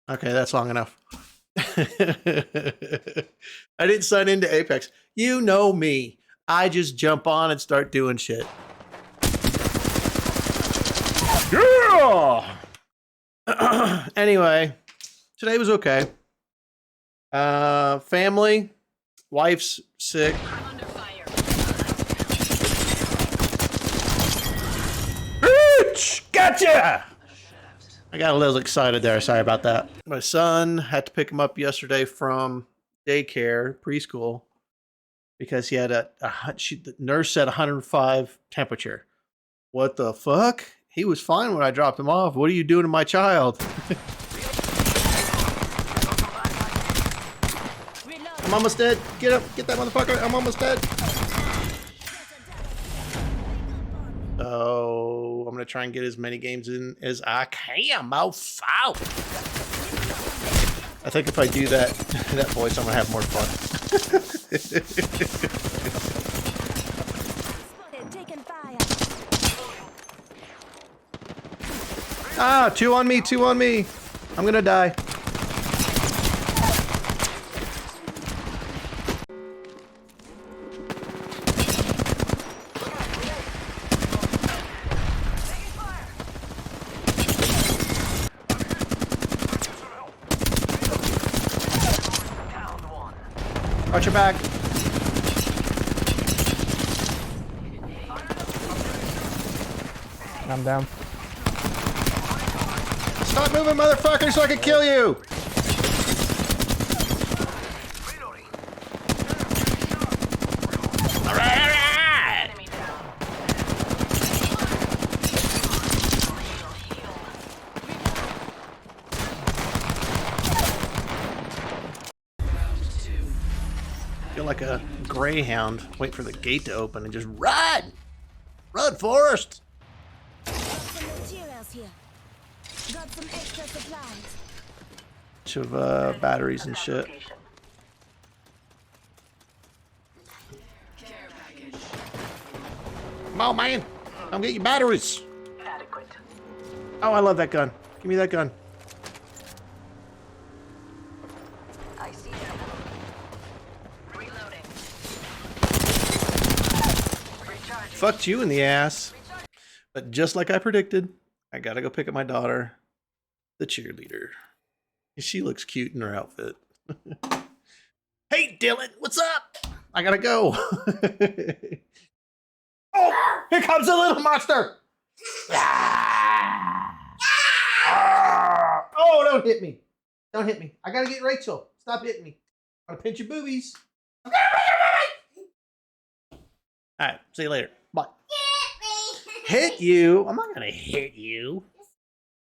Okay, that's long enough. I didn't sign into Apex. You know me. I just jump on and start doing shit. Yeah! Anyway, today was okay. Family, wife's sick. Bitch! Gotcha! I got a little excited there. Sorry about that. My son had to pick him up yesterday from daycare, preschool, because he had the nurse said 105 temperature. What the fuck? He was fine when I dropped him off. What are you doing to my child? I'm almost dead. Get up. Get that motherfucker. I'm almost dead. So I'm going to try and get as many games in as I can. I think if I do that voice, I'm going to have more fun. Ah, two on me. I'm going to die. Watch your back. I'm down. Stop moving, motherfucker, so I can kill you! Alright! I feel like a greyhound. Wait for the gate to open and just run! Run, Forrest! Got some extra supplies. Bunch of batteries and shit. Come on, man! Come get your batteries! Oh, I love that gun. Give me that gun. I see them. Reloading. Fucked you in the ass. But just like I predicted, I gotta go pick up my daughter, the cheerleader. She looks cute in her outfit. Hey, Dylan, what's up? I gotta go. Oh, here comes a little monster. Oh, don't hit me. Don't hit me. I gotta get Rachel. Stop hitting me. I'm gonna pinch your boobies. All right, see you later. Bye. Hit you? I'm not gonna hit you.